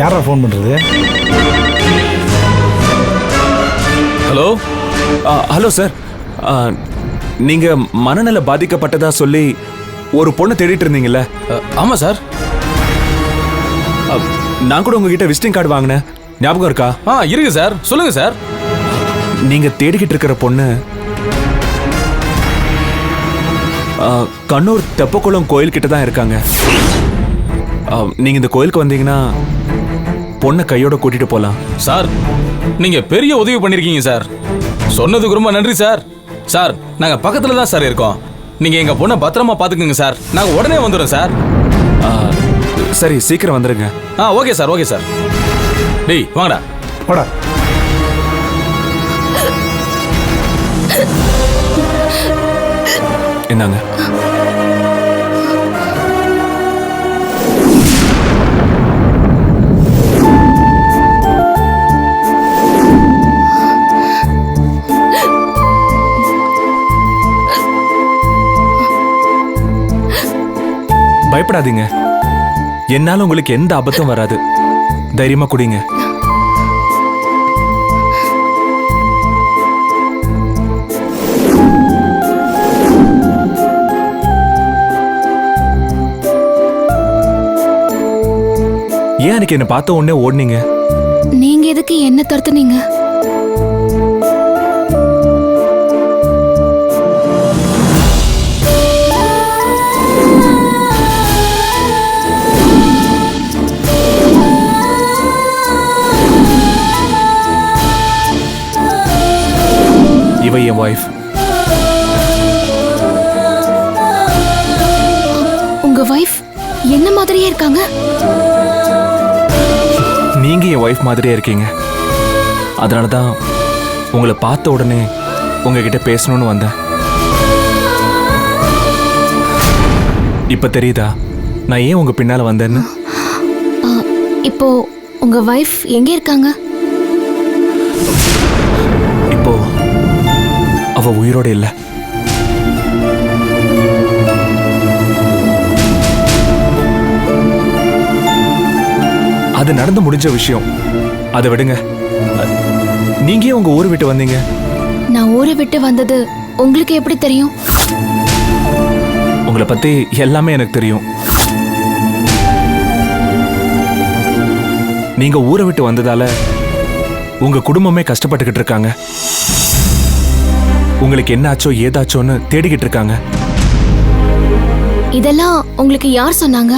யாரா ஃபோன் பண்ணுறது? Hello hello sir, நீங்கள் மனநல பாதிக்கப்பட்டதா சொல்லி ஒரு பொண்ணை தேடிட்டு இருந்தீங்கல்ல? ஆமாம் சார். நான் கூட உங்ககிட்ட விசிட்டிங் கார்டு வாங்கினேன், ஞாபகம் இருக்கா? இருக்கு சார், சொல்லுங்க சார். நீங்கள் தேடிக்கிட்டு இருக்கிற பொண்ணு கண்ணூர் தெப்பக்குளம் கோயில் கிட்ட தான் இருக்காங்க. நீங்க இந்த கோயிலுக்கு வந்தீங்கன்னா பொண்ணை கையோட கூட்டிட்டு போலாம். சார், நீங்க பெரிய உதவி பண்ணிருக்கீங்க சார். சொன்னதுக்கு ரொம்ப நன்றி சார். சார், நாங்க பக்கத்துல தான் சார் இருக்கோம். நீங்க எங்க பொண்ணை பத்திரமா பாத்துக்கோங்க சார். நாங்க உடனே வந்துடுறோம் சார். சரி, சீக்கிரம் வந்துருங்க. Okay sir, okay sir. டேய் வாங்கடா. போடா. என்னங்க? பயப்படாதீங்க, என்னால உங்களுக்கு எந்த ஆபத்தும் வராது. தைரியமா குடிங்க. ஏன் அன்னைக்கு என்ன பார்த்த உடனே ஓடுனீங்க? நீங்க எதுக்கு என்ன துரத்துனீங்க? இவ என் வைஃப். உங்க வைஃப் என்ன மாதிரியே இருக்காங்க? நீங்க என் வைஃப் மாதிரியே இருக்கீங்க. அதனாலதான் உங்களை பார்த்த உடனே உங்ககிட்ட பேசணும்னு வந்தேன். இப்ப தெரியுதா நான் ஏன் உங்க பின்னால வந்தேன்னு? இப்போ உங்க வைஃப் எங்க இருக்காங்க? இப்போ அவ உயிரோட இல்ல. அது நடந்து முடிஞ்ச விஷயம், அதை விடுங்க. நீங்க ஏன் உங்க ஊரை விட்டு வந்தீங்க? நான் ஊரை விட்டு வந்தது உங்களுக்கு எப்படி தெரியும்? உங்களை பத்தி எல்லாமே எனக்கு தெரியும். நீங்க ஊரை விட்டு வந்ததால உங்க குடும்பமே கஷ்டப்பட்டுக்கிட்டு இருக்காங்க. உங்களுக்கு என்ன ஆச்சோ ஏதாச்சோன்னு தேடிக்கிட்டு இருக்காங்க. இதெல்லாம் உங்களுக்கு யார் சொன்னாங்க?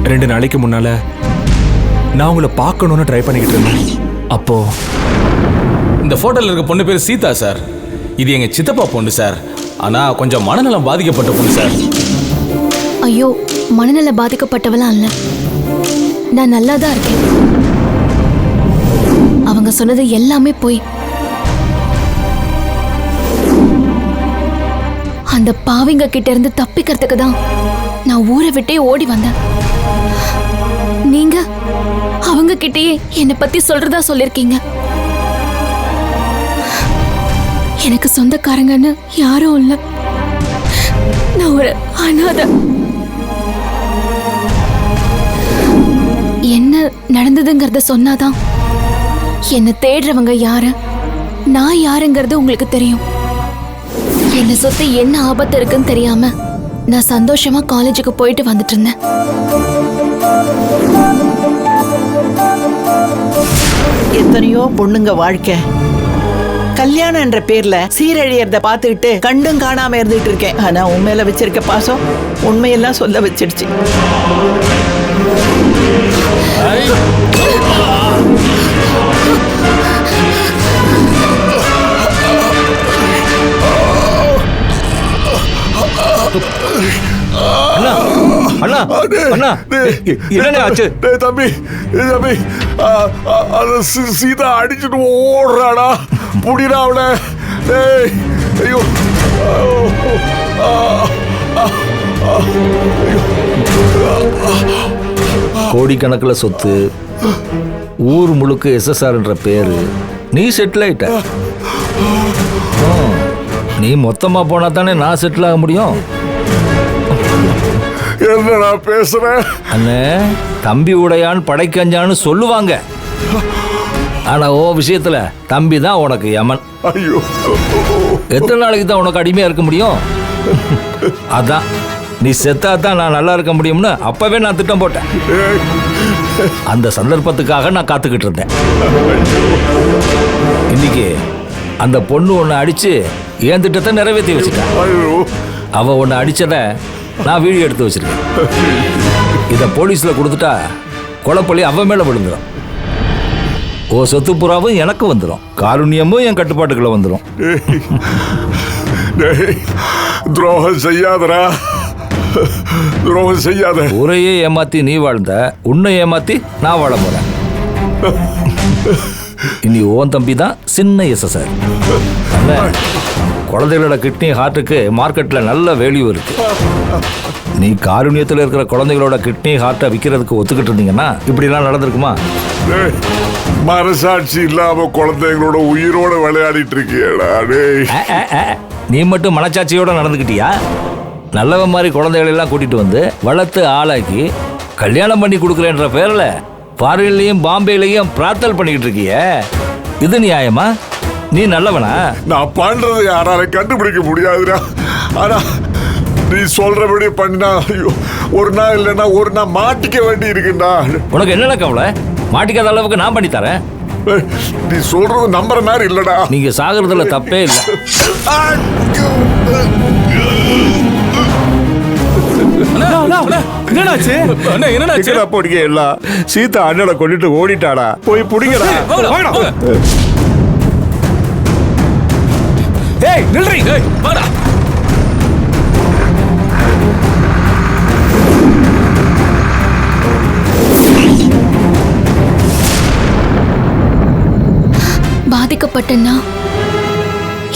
2 நாளைக்கு முன்னால நான் உங்களை பார்க்கணும்னு ட்ரை பண்ணிக்கிட்டு இருந்தேன். அப்போ இந்த போட்டோல இருக்க பொண்ணு பேர் சீதா சார். இது எங்க சித்தப்பா பொண்ணு சார். ஆனா கொஞ்சம் மனநலம் பாதிக்கப்பட்ட பொண்ணு சார். ஐயோ, மனநல பாதிக்கப்பட்டவளாம் இல்ல, நான் நல்லா தான் இருக்கேன். அவங்க சொன்னது எல்லாமே போய். அந்த பாவிங்க கிட்ட இருந்து தப்பிக்கிறதுக்கு தான் நான் ஊரை விட்டே ஓடி வந்தேன். நீங்க அவங்க கிட்டயே என்னை பத்தி சொல்றதா சொல்லிருக்கீங்க. எனக்கு சொந்தக்காரங்கன்னு யாரும் இல்ல, நான் ஒரு அனாதை. என்ன நடந்ததுங்கிறத சொன்னாதான் என்ன தேடுறவங்க யாரு, நான் யாருங்கிறது உங்களுக்கு தெரியும். என்னை சுத்தி என்ன ஆபத்து இருக்குன்னு தெரியாம நான் சந்தோஷமா காலேஜுக்கு போயிட்டு வந்துட்டு இருந்தேன். எத்தனையோ பொண்ணுங்க வாழ்க்கை கல்யாணம் என்ற பேர்ல சீரழியறத பார்த்துக்கிட்டு கண்டும் காணாம இருந்துட்டு இருக்கேன். ஆனா உண்மையில வச்சிருக்க பாசம் உண்மையெல்லாம் சொல்ல வச்சிடுச்சு. அண்ணா அண்ணா என்ன ஆச்சு? தம்பி தம்பி, சீதா அடிச்சுட்டு ஓடுறாடா, புடிடா அவளை. ஐயோ, கோடிக்கணக்கில் சொத்து, ஊர் முழுக்க SSRன்ற பேரு, நீ செட்டில் ஆயிட்ட. நீ மொத்தமா போனா தானே நான் செட்டில் ஆக முடியும். என்னடா பேசுற? அண்ணே, தம்பி உடையான் படைக்கஞ்சான்னு சொல்லுவாங்க. ஆனா ஓ விஷயத்துல தம்பி தான் உனக்கு யமன். ஐயோ, எத்தனை நாளைக்கு தான் உனக்கு அடிமையா இருக்க முடியும்? அதான் நீ செத்தா தான் நான் நல்லா இருக்க முடியும்னு அப்பவே நான் திட்டம் போட்டேன். அந்த சந்தர்ப்பத்துக்காக நான் காத்துக்கிட்டு இருந்தேன். இன்னைக்கு அந்த பொண்ணு ஒன்னு அடிச்சு என் திட்டத்தை நிறைவேற்றி வச்சுட்டேன். ஐயோ, அவ ஒன்னு அடிச்சத நான் வீடியோ எடுத்து வச்சிருக்கேன். இத போலீஸ்ல கொடுத்துட்டா கொலைப்பள்ளி அவ மேல விழுந்துடும். ஓ சொத்து புறாவும் எனக்கு வந்துடும், காருண்யமும் என் கட்டுப்பாட்டுக்குள்ள வந்துடும். டேய், துரோகம் செய்யாதடா, துரோகம் செய்யாத. ஊரையே ஏமாத்தி நீ வாழ்ந்த, உன்னை ஏமாத்தி நான் வாழ போறேன். இனி ஓன் தம்பி தான் சின்ன எஸ்எஸ்ஆர். குழந்தைகளோட கிட்னி ஹார்ட்டுக்கு மார்க்கெட்ல நல்ல வேல்யூ இருக்கு. நீ காருண்யத்தில் இருக்கிற குழந்தைகளோட கிட்னி ஹார்ட்டை விற்கிறதுக்கு ஒத்துக்கிட்டு இருந்தீங்கன்னா இப்படிலாம் நடந்திருக்குமா? டேய், மனசாட்சி இல்லாம குழந்தைங்களோட உயிரோட விளையாடிட்டு இருக்கியடா. டேய், நீ மட்டும் மனச்சாட்சியோட நடந்துக்கிட்டியா? நல்லவன் மாதிரி குழந்தைகளை எல்லாம் கூட்டிட்டு வந்து வளர்த்து ஆளாக்கி கல்யாணம் பண்ணி கொடுக்குறேன்ற பேர்ல ஃபாரின்லயும் பாம்பேலையும் பிரார்த்தல் பண்ணிக்கிட்டு இருக்கிய. இது நியாயமா? நீ நல்லவனா? நான் பண்றது யாரால கண்டுபிடிக்க முடியாதுடா. ஆனா நீ சொல்றபடி பண்ணா ஐயோ, ஒரு நாள் இல்லைன்னா ஒரு நாள் மாட்டிக்க வேண்டி இருக்குண்டா. உனக்கு என்ன கவலை? மாட்டிக்காத அளவுக்கு நான் பண்ணி தரேன். ஏய், நீ சொல்றது நம்புற மாதிரி இல்லடா. நீங்க சாகுறதுல தப்பே இல்லை. என்னடாச்சு? என்னடா போடிக்க எல்லாம் சீதா அண்ணனை கொண்டுட்டு ஓடிட்டாடா. போய் புடிங்கடா. ஏய் நில்றி. ஏய் வாடா. பாதிக்கப்பட்டனா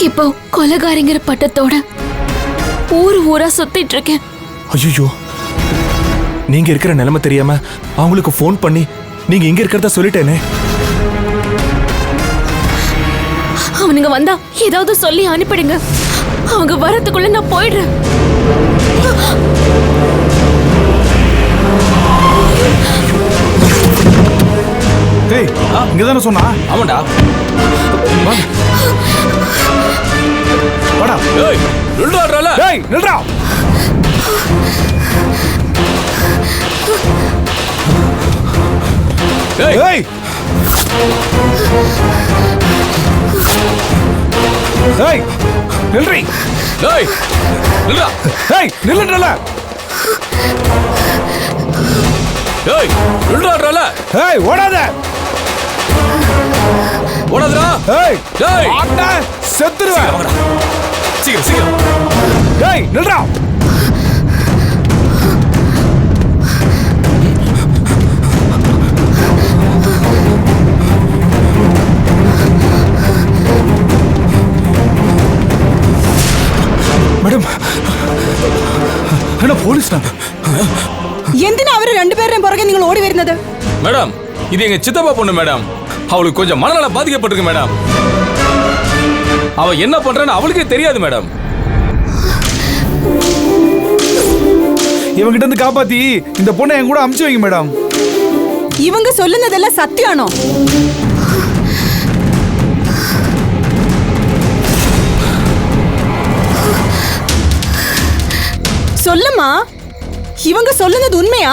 இப்போ கொலைகாரிங்கிற பட்டத்தோட ஊர் ஊரா சுத்திட்டு இருக்கேன். ஐயோ, நீங்க இருக்கிற நிலைமை தெரியாம அவங்களுக்கு ஃபோன் பண்ணி நீங்க இங்க இருக்கிறதா சொல்லிட்டேனே. அவனுங்க வந்தா ஏதாவது சொல்லி அனுப்பிடுங்க. அவங்க வரதுக்குள்ள நான் போயிடுறேன். ஏய், இங்க தானே சொன்னா? ஆமாண்டா. வாடா. ஏய் நில்றாடல. ஏய் நில்றா. ஏய் ஏய் ஏய் நில்றி. ஏய் நில்றா. ஏய் நில்லுடல. ஏய் நில்றாடல. ஏய் ஓடாத. ஓடாதடா. ஏய் ஏய் ஆட்டா செத்துருவேன். வாங்கடா. சீக்கிரம் சீக்கிரம். ஏய் நில்றா. மேடம், என்ன போலீஸ்? എന്തിനാ അവര് രണ്ടുപേരുടെയും പുറകെ നിങ്ങൾ ഓടി വരുന്നത്? மேடம், இது எங்க சித்தப்பா பொண்ணு மேடம். அவளுக்கு கொஞ்சம் மனநலம் பாதிக்கப்பட்டிருக்கு மேடம். அவ என்ன பண்றான்னு அவளுக்கே தெரியாது மேடம். இவங்கிட்ட இருந்து காப்பாத்தி இந்த பொண்ணை என் கூட அமுச்சு வைங்க மேடம். ഇവങ്ക ചൊല്ലുന്നതെല്ലാം സത്യമാണോ? சொல்லுமா, இவங்க சொல்லுന്നത് உண்மையா?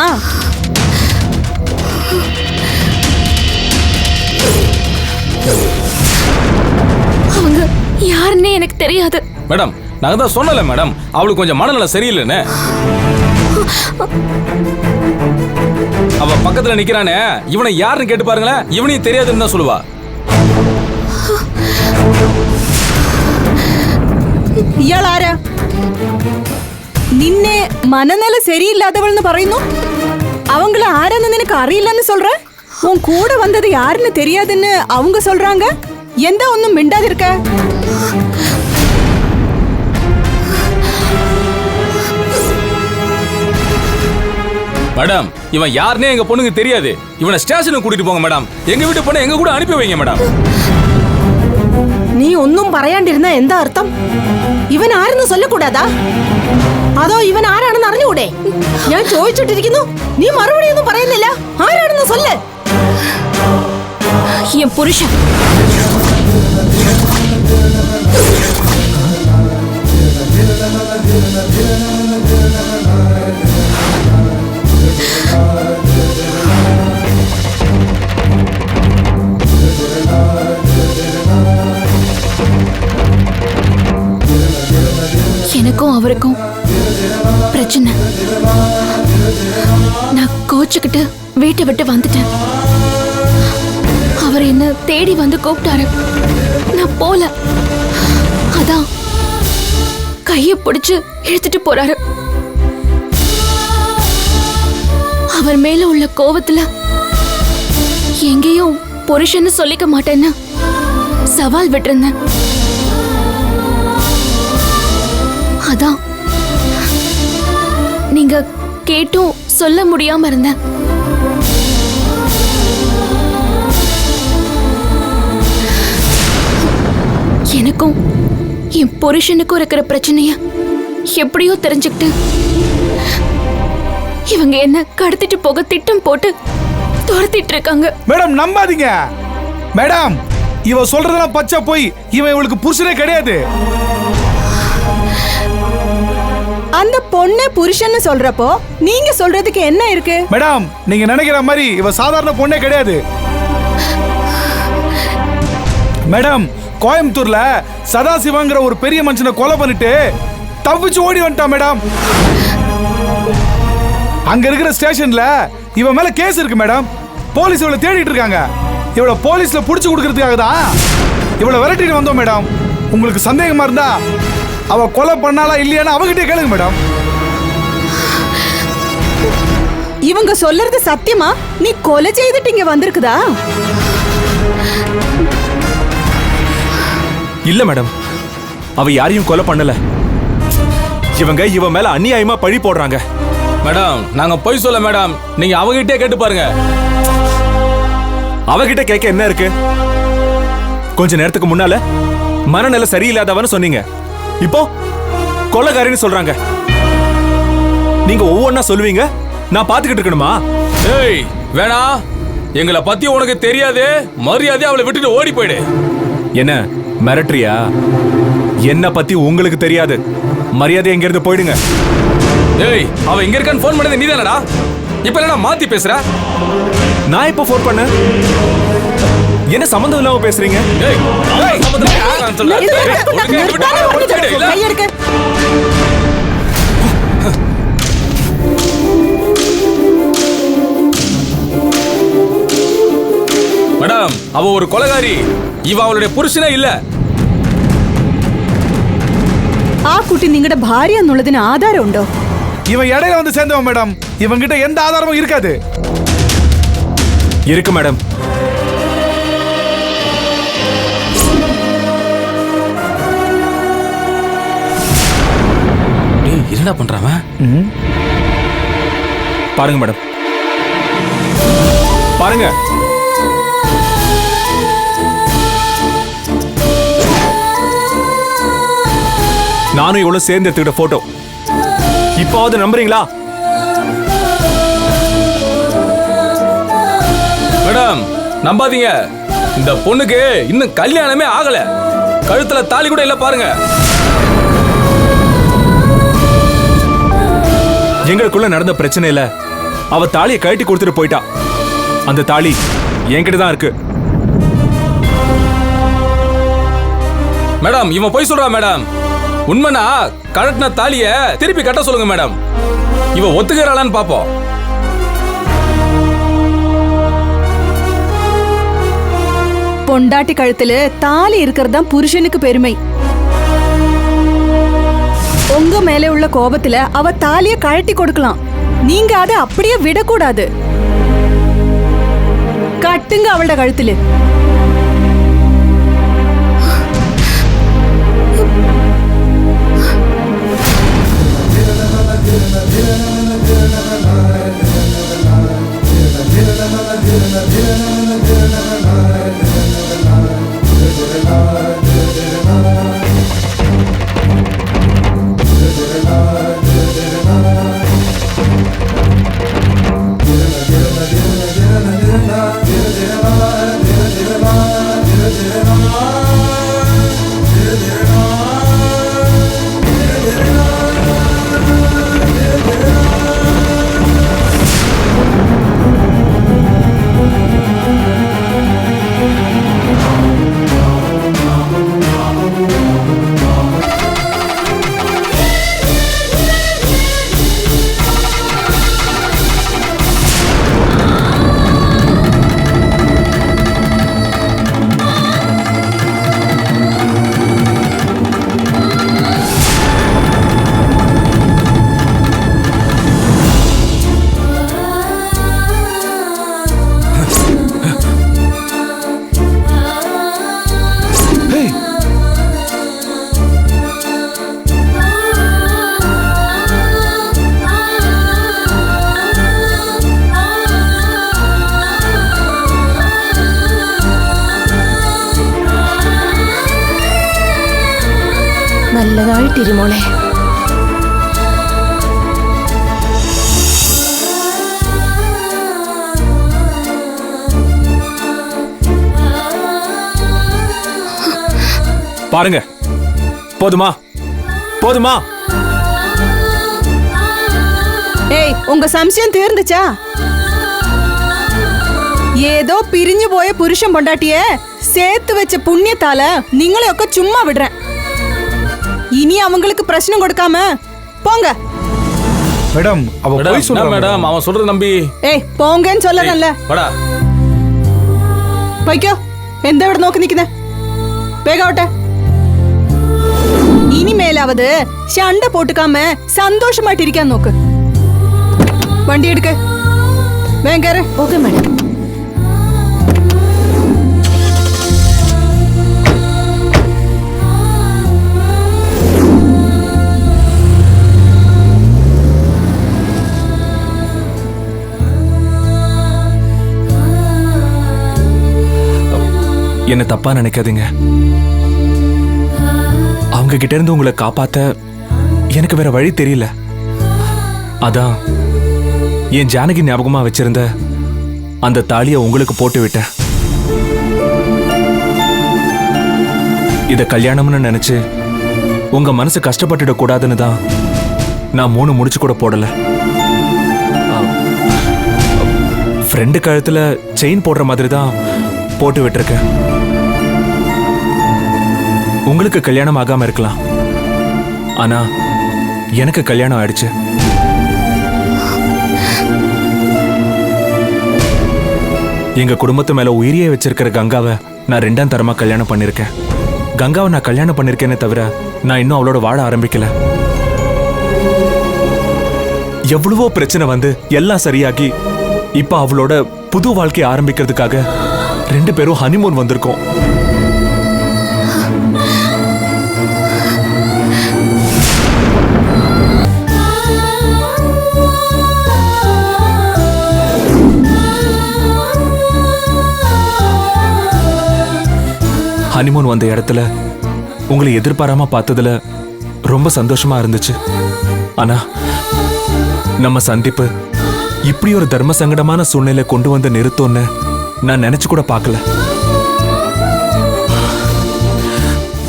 அவங்க யாருன்னே எனக்கு தெரியாது. மேடம், நாங்க தான் சொன்னல மேடம், அவளுக்கு கொஞ்சம் மனநலம் சரியில்லைன்னு. அவ பக்கத்துல நிக்கிறானே, இவனை யாருன்னு கேட்டு பாருங்களேன், இவனையும் தெரியாதுன்னு தான் சொல்லுவா. ഇയാൾ ആരാ? നിന്നെ മനനല ശരിയില്ലാത്തവൾന്ന് പറയുന്നു. அவங்கள ஆரான்னு நினைக்க அறியலன்னு சொல்ற. உன் கூட வந்தது யாருன்னு தெரியாதுன்னு அவங்க சொல்றாங்க. எந்த ஒன்னும் மிண்டாது இருக்க. மேடம், இவன் யாருன்னே எங்க பொண்ணுக்கு தெரியாது. இவனை ஸ்டேஷனுக்கு கூட்டிட்டு போங்க மேடம். எங்க வீட்டு பொண்ணை எங்க கூட அனுப்பி வைங்க மேடம். നീ ഒന്നും പറയാണ്ടിരുന്ന എന്താ അർത്ഥം? ഇവൻ ആരെന്ന് ചൊല്ലക്കൂടാതാ? അതോ ഇവൻ ആരാണെന്ന് അറിഞ്ഞുകൂടെ? ഞാൻ ചോദിച്ചിട്ടിരിക്കുന്നു, നീ മറുപടി ഒന്നും പറയുന്നില്ല. ആരാണെന്ന് ചൊല്ല്. என் புருஷன். எனக்கும் அவருக்கும் பிரச்சனை. நான் கோச்சுக்கிட்டு வீட்டை விட்டு வந்துட்டேன். அவர் என்ன தேடி வந்து கூப்பிட்டாரு. நான் போல. அதான் கைய பிடிச்சு இழுத்துட்டு போறாரு. அவர் மேல உள்ள கோவத்துல எங்கேயும் புருஷன்னு சொல்லிக்க மாட்டேன்னு சவால் விட்டிருந்தேன். அதான் நீங்க கேட்டும் சொல்ல முடியாம இருந்தேன். எனக்கும் என் புருஷனுக்கும் இருக்கிற பிரச்சனைய எப்படியோ தெரிஞ்சுக்கிட்டு இவங்க என்ன கடத்திட்டு போக திட்டம் போட்டு துரத்திட்டு இருக்காங்க. மேடம் நம்பாதீங்க மேடம், இவ சொல்றதெல்லாம் பச்சை போய். இவன் இவளுக்கு புருஷனே கிடையாது. அந்த பொண்ணு புருஷன்னு சொல்றப்போ நீங்க சொல்றதுக்கு என்ன இருக்கு? மேடம் நீங்க நினைக்கிற மாதிரி இவ சாதாரண பொண்ணே கிடையாது. மேடம் கோயம்புத்தூர்ல சதாசிவங்கிற ஒரு பெரிய மனுஷனை கொலை பண்ணிட்டு தப்பிச்சு ஓடி வந்துட்டான் மேடம். அங்க இருக்கிற ஸ்டேஷன்ல இவ மேல கேஸ் இருக்கு மேடம். போலீஸ் இவளை தேடிட்டு இருக்காங்க. இவளை போலீஸ்ல புடிச்சு கொடுக்கறதுக்காக தான் இவளை விரட்டிட்டு வந்தோம் மேடம். உங்களுக்கு சந்தேகமா இருந்தா அவ கொலை பண்ணாலா இல்லையான்னு அவகிட்டே கேளுங்க மேடம். இவங்க சொல்றது சத்தியமா? நீ கொலை செய்துட்டு இங்க வந்திருக்குதா? இல்ல மேடம், அவ யாரையும் கொலை பண்ணல. இவங்க இவ மேல அநியாயமா பழி போடுறாங்க. மேடம் நாங்க பொய் சொல்ல மேடம், நீங்க அவகிட்டே கேட்டு பாருங்க. அவகிட்ட கேட்க என்ன இருக்கு? கொஞ்ச நேரத்துக்கு முன்னால மனநிலை சரியில்லாதவன்னு சொன்னீங்க. இப்போ கொலைகாரின்னு சொல்றாங்க. நீங்க ஒவ்வொன்னா சொல்லுவீங்க, நான் பாத்துக்கிட்டு இருக்கணுமா? ஏய் வேணா, எங்களை பத்தி உனக்கு தெரியாது. மரியாதை அவளை விட்டுட்டு ஓடி போயிடு. என்ன மிரட்டுறியா? என்ன பத்தி உங்களுக்கு தெரியாது. மரியாதை எங்க இருந்து போயிடுங்க. ஏய் அவ எங்க இருக்கான்னு போன் பண்ணது நீதானடா? இப்ப என்ன மாத்தி பேசுற? நான் இப்ப போன் பண்ண என்ன சம்பந்தம் இல்லாம பேசுறீங்க? ஏய் சம்பந்தம் இல்லாம நான் சொல்றேன். கையெடுக்க. மேடம் அவ ஒரு கொலைகாரி. இவ அவளுடைய புருஷனே இல்ல. ആ കുട്ടി നിങ്ങളുടെ ഭാര്യ എന്നുള്ളതിന് ആധാരമുണ്ടോ? இவன் இடையில வந்து சேர்ந்தவன் மேடம். இவங்கிட்ட எந்த ஆதாரமும் இருக்காது. இருக்கு மேடம். என்னடா பண்றான்? பாருங்க மேடம், பாருங்க. நானும் இவ்வளவு சேர்ந்து எடுத்துக்கிட்ட போட்டோ. இப்போவாது நம்புறீங்களா? மேடம் நம்பாதீங்க. இந்த பொண்ணுக்கு இன்னும் கல்யாணமே ஆகல. கழுத்துல தாலி கூட இல்ல பாருங்க. எங்களுக்குள்ள நடந்த பிரச்சனையில அவ தாலியை கழட்டி கொடுத்துட்டு போயிட்டா. அந்த தாலி என்கிட்ட தான் இருக்கு. மேடம் இவன் போய் சொல்றா மேடம். உண்மைனா கழட்டின தாலிய திருப்பி கட்ட சொல்லுங்க மேடம். இவ ஒத்துக்கிறாளான்னு பாப்போம். பொண்டாட்டி கழுத்துல தாலி இருக்கிறது தான் புருஷனுக்கு பெருமை. உங்க மேல உள்ள கோபத்துல அவ தாலிய கழட்டி கொடுக்கலாம். நீங்க அதை அப்படியே விடக்கூடாது. கட்டுங்க அவளோட கழுத்துல. Thank you. നല്ലതായിട്ടിരുമോളെ. பாருங்க, போதுமா போதுமா? ஏய், உங்க சம்சயம் தீர்ந்துச்சா? ஏதோ பிரிஞ்சு போய புருஷன் பொண்டாட்டிய சேர்த்து வச்ச புண்ணியத்தால நீங்களொക്കെ சும்மா விடுறேன். இனி அவங்களுக்கு பிரச்சனை கொடுக்காம போங்க. மேடம் அவ போய் மேடம் சொல்றா மேடம் அவன் சொல்றது நம்பி. ஏய், போங்கன்னு சொல்லறேன்ல. வாடா. പോയിക്കോ. എന്താ ഇവിടെ നോക്കി നിൽക്കുന്നേ? വേഗാവട്ടെ. ഇനിമേലാവത് ശണ്ട പോട്ടുക്കാമ സന്തോഷമായിട്ടിരിക്കാൻ നോക്ക്. വണ്ടി എടുക്ക. വേഗം കയറ്. Okay madam. என்ன தப்பா நினைக்காதீங்க. அவங்க கிட்ட இருந்து உங்களை காப்பாத்த எனக்கு வேற வழி தெரியல. அதான் என் ஜானகி ஞாபகமா வச்சிருந்த அந்த தாலியை உங்களுக்கு போட்டு விட்டேன். இத கல்யாணம்னு நினைச்சு உங்க மனசு கஷ்டப்பட்டுட கூடாதுன்னு தான் நான் 3 முடிச்சு கூட போடல. ஃப்ரெண்டு கழுத்துல செயின் போடுற மாதிரி தான் போட்டு விட்டுருக்கேன். உங்களுக்கு கல்யாணம் ஆகாம இருக்கலாம், ஆனா எனக்கு கல்யாணம் ஆயிடுச்சு. எங்க குடும்பத்து மேல உயிரியே வச்சிருக்கிற கங்காவை நான் 2ஆம் தரமா கல்யாணம் பண்ணிருக்கேன். கங்காவை நான் கல்யாணம் பண்ணிருக்கேனே தவிர நான் இன்னும் அவளோட வாழ ஆரம்பிக்கல. எவ்வளவோ பிரச்சனை வந்து எல்லாம் சரியாகி இப்ப அவளோட புது வாழ்க்கையை ஆரம்பிக்கிறதுக்காக 2 பேரும் ஹனிமூன் வந்திருக்கோம். ஹனிமூன் வந்த இடத்துல உங்களை எதிர்பாராம பார்த்ததுல ரொம்ப சந்தோஷமா இருந்துச்சு. ஆனா நம்ம சந்திப்பு இப்படி ஒரு தர்ம சங்கடமான சூழ்நிலை கொண்டு வந்து நிறுத்தோன்னு நான் நினைச்சு கூட பார்க்கல.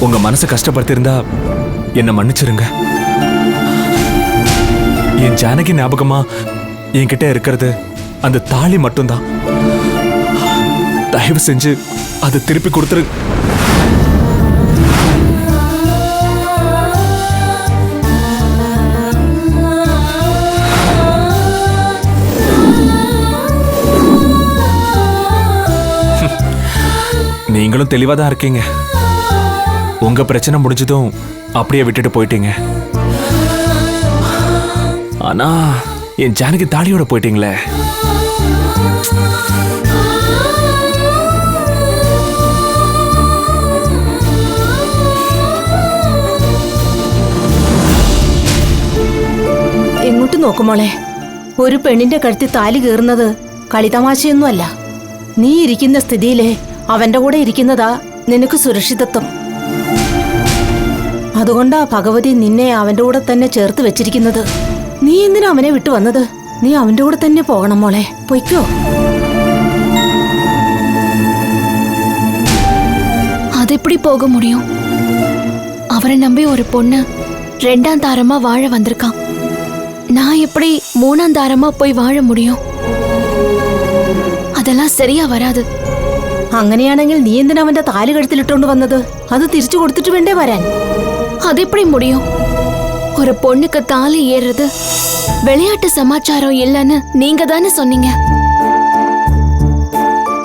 உங்க மனசை கஷ்டப்படுத்திருந்தா என்ன மன்னிச்சிருங்க. என் ஜானகி ஞாபகமா என்கிட்ட இருக்கிறது அந்த தாலி மட்டும்தான். தயவு செஞ்சு அதை திருப்பி கொடுத்துரு. நீங்களும் தெளிவா தான் இருக்கீங்க. உங்க பிரச்சனை முடிஞ்சதும் அப்படியே விட்டுட்டு போயிட்டீங்க. ஆனா என் ஜானகி தாலியோட போயிட்டீங்களே. എങ്ങോട്ട് നോക്കുമോളെ? ഒരു പെണ്ണിന്റെ കഴുത്തിൽ താലി കീറുന്നത് കളിതമാശയൊന്നുമല്ല. നീ ഇരിക്കുന്ന സ്ഥിതിയിലെ അവന്റെ കൂടെ ഇരിക്കുന്നതാ നിനക്ക് സുരക്ഷിതത്വം. അതുകൊണ്ടാ ഭഗവതി നിന്നെ അവന്റെ കൂടെ തന്നെ ചേർത്ത് വെച്ചിരിക്കുന്നത്. നീ എന്തിനാ അവനെ വിട്ടു വന്നത്? നീ അവന്റെ കൂടെ തന്നെ പോകണം മോളെ. പൊയ്ക്കോ. അതെപ്പടി പോക முடியும்? அவரை நம்பி ஒரு பொண்ணு 2ஆம் தாரமா வாழ வந்திருக்கான். நான் எப்படி 3ஆம் தாரமா போய் வாழ முடியும்? அதெல்லாம் சரியா வராது. അങ്ങനെയാണെങ്കിൽ നീ എന്തിനാ അവന്റെ താലി കഴുത്തിലിട്ടോണ്ട് വന്നത്? അത് തിരിച്ചു കൊടുത്തിട്ട് വേണ്ടേ വരാൻ? അതെപ്പടി முடியும்? ஒரு பொண்ணுக்கு தாலி ஏறுறது விளையாட்டு சமாச்சாரம் இல்லைன்னு நீங்க தானே சொன்னீங்க.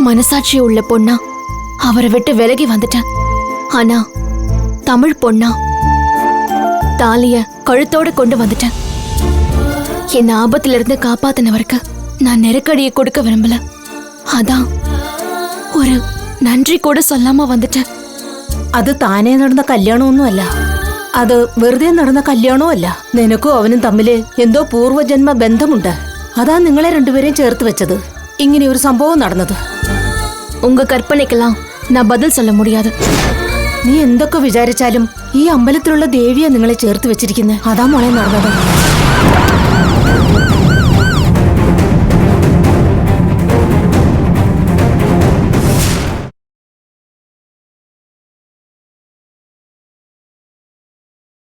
மனசாட்சி உள்ள பொண்ணா அவரை விட்டு விலகி வந்துட்டேன். ஆனா தமிழ் பொண்ணா தாலிய கழுத்தோட கொண்டு வந்துட்டேன். என் ஆபத்துல இருந்து காப்பாத்தினவருக்கு நான் நெருக்கடியை கொடுக்க விரும்பல. அதான் ஒரு நன்றி கூட சொல்லாம வந்துட்டேன். അത് താനേ നടന്ന കല്യാണമൊന്നുമല്ല. അത് വെറുതെ നടന്ന കല്യാണമല്ല. നിനക്കും അവനും തമ്മില് എന്തോ പൂർവ്വജന്മ ബന്ധമുണ്ട്. അതാ നിങ്ങളെ രണ്ടുപേരെയും ചേർത്ത് വെച്ചത്. ഇങ്ങനെ ഒരു സംഭവം നടന്നത്. உங்க கற்பனைக்கெல்லாம் நான் பதில் சொல்ல முடியாது. നീ എന്തൊക്കെ വിചാരിച്ചാലും ഈ അമ്പലത്തിലുള്ള ദേവിയെ നിങ്ങളെ ചേർത്ത് വെച്ചിരിക്കുന്നത് അതാ മോളെ നടന്നത്